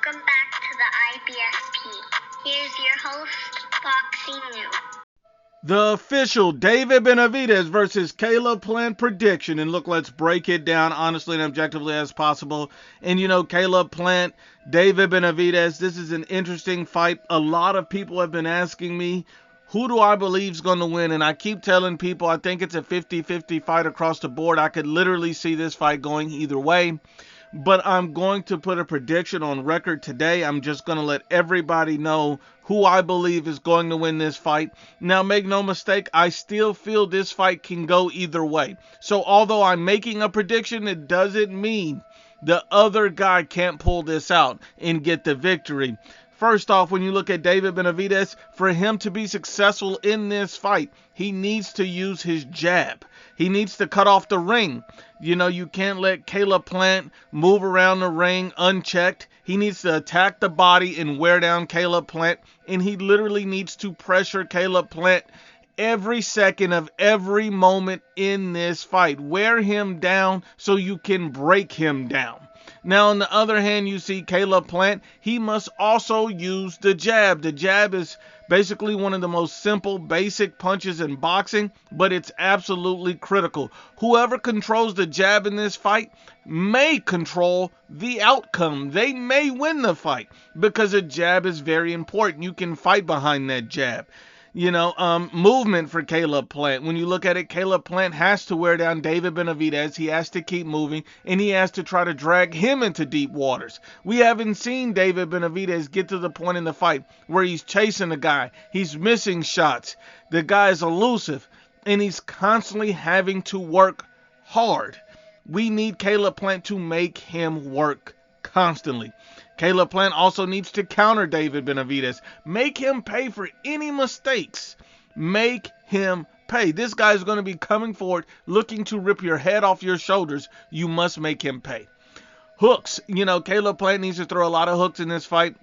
Welcome back to the IBFP. Here's your host, Boxing New. The official David Benavidez versus Caleb Plant prediction. And look, let's break it down honestly and objectively as possible. And Caleb Plant, David Benavidez, this is an interesting fight. A lot of people have been asking me, who do I believe is going to win? And I keep telling people I think it's a 50-50 fight across the board. I could literally see this fight going either way. But I'm going to put a prediction on record today. I'm just going to let everybody know who I believe is going to win this fight. Now, make no mistake, I still feel this fight can go either way. So although I'm making a prediction, it doesn't mean the other guy can't pull this out and get the victory. First off, when you look at David Benavidez, for him to be successful in this fight, he needs to use his jab. He needs to cut off the ring. You can't let Caleb Plant move around the ring unchecked. He needs to attack the body and wear down Caleb Plant. And he literally needs to pressure Caleb Plant every second of every moment in this fight. Wear him down so you can break him down. Now, on the other hand, you see Caleb Plant, he must also use the jab. The jab is basically one of the most simple, basic punches in boxing, but it's absolutely critical. Whoever controls the jab in this fight may control the outcome. They may win the fight because a jab is very important. You can fight behind that jab. Movement for Caleb Plant. When you look at it, Caleb Plant has to wear down David Benavidez. He has to keep moving, and he has to try to drag him into deep waters. We haven't seen David Benavidez get to the point in the fight where he's chasing the guy. He's missing shots. The guy is elusive, and he's constantly having to work hard. We need Caleb Plant to make him work constantly. Caleb Plant also needs to counter David Benavidez. Make him pay for any mistakes. Make him pay. This guy is going to be coming forward looking to rip your head off your shoulders. You must make him pay. Hooks. Caleb Plant needs to throw a lot of hooks in this fight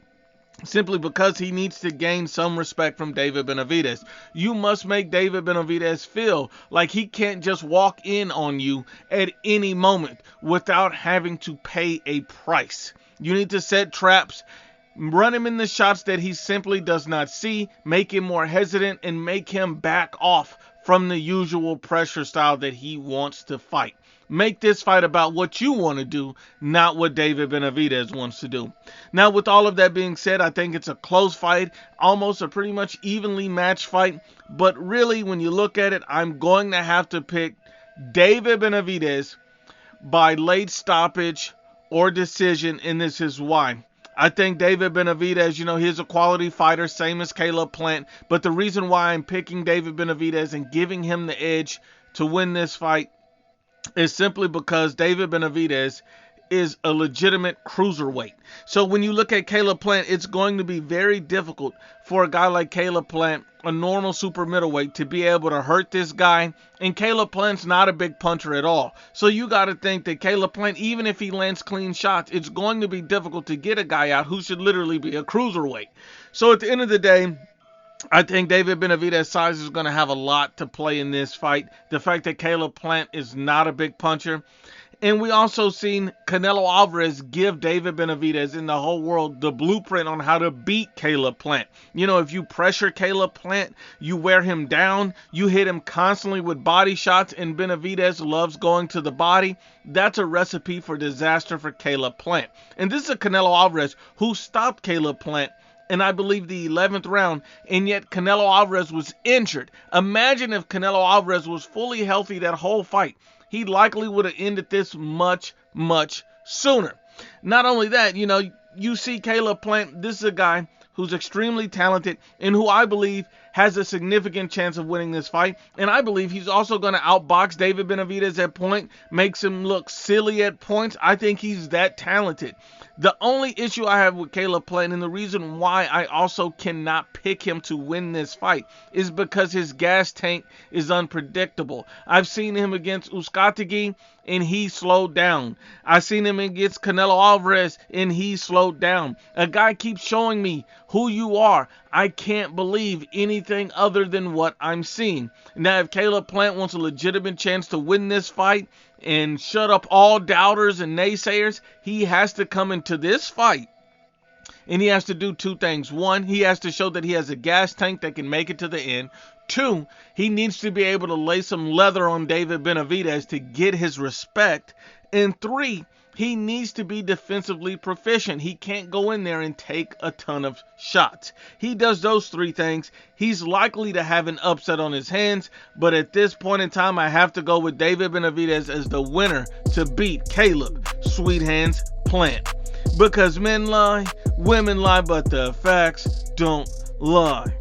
simply because he needs to gain some respect from David Benavidez. You must make David Benavidez feel like he can't just walk in on you at any moment without having to pay a price. You need to set traps, run him in the shots that he simply does not see, make him more hesitant, and make him back off from the usual pressure style that he wants to fight. Make this fight about what you want to do, not what David Benavidez wants to do. Now, with all of that being said, I think it's a close fight, almost a pretty much evenly matched fight. But really, when you look at it, I'm going to have to pick David Benavidez by late stoppage or decision, and this is why. I think David Benavidez, he's a quality fighter, same as Caleb Plant. But the reason why I'm picking David Benavidez and giving him the edge to win this fight is simply because David Benavidez is a legitimate cruiserweight. So when you look at Caleb Plant, it's going to be very difficult for a guy like Caleb Plant, a normal super middleweight, to be able to hurt this guy. And Caleb Plant's not a big puncher at all. So you got to think that Caleb Plant, even if he lands clean shots, it's going to be difficult to get a guy out who should literally be a cruiserweight. So at the end of the day, I think David Benavidez's size is going to have a lot to play in this fight. The fact that Caleb Plant is not a big puncher. And we also seen Canelo Alvarez give David Benavidez and the whole world the blueprint on how to beat Caleb Plant. If you pressure Caleb Plant, you wear him down, you hit him constantly with body shots, and Benavidez loves going to the body. That's a recipe for disaster for Caleb Plant. And this is a Canelo Alvarez who stopped Caleb Plant in, I believe, the 11th round, and yet Canelo Alvarez was injured. Imagine if Canelo Alvarez was fully healthy that whole fight. He likely would have ended this much, much sooner. Not only that, you see Caleb Plant, this is a guy who's extremely talented and who I believe has a significant chance of winning this fight. And I believe he's also going to outbox David Benavidez at point, makes him look silly at points. I think he's that talented. The only issue I have with Caleb Plant, and the reason why I also cannot pick him to win this fight, is because his gas tank is unpredictable. I've seen him against Uzcategui, and he slowed down. I've seen him against Canelo Alvarez, and he slowed down. A guy keeps showing me who you are. I can't believe anything other than what I'm seeing. Now, if Caleb Plant wants a legitimate chance to win this fight and shut up all doubters and naysayers, he has to come into this fight And he has to do two things. One, he has to show that he has a gas tank that can make it to the end. Two, he needs to be able to lay some leather on David Benavidez to get his respect. And three, he needs to be defensively proficient. He can't go in there and take a ton of shots. He does those three things, he's likely to have an upset on his hands. But at this point in time, I have to go with David Benavidez as the winner to beat Caleb Sweet Hands Plant. Because men lie, women lie, but the facts don't lie.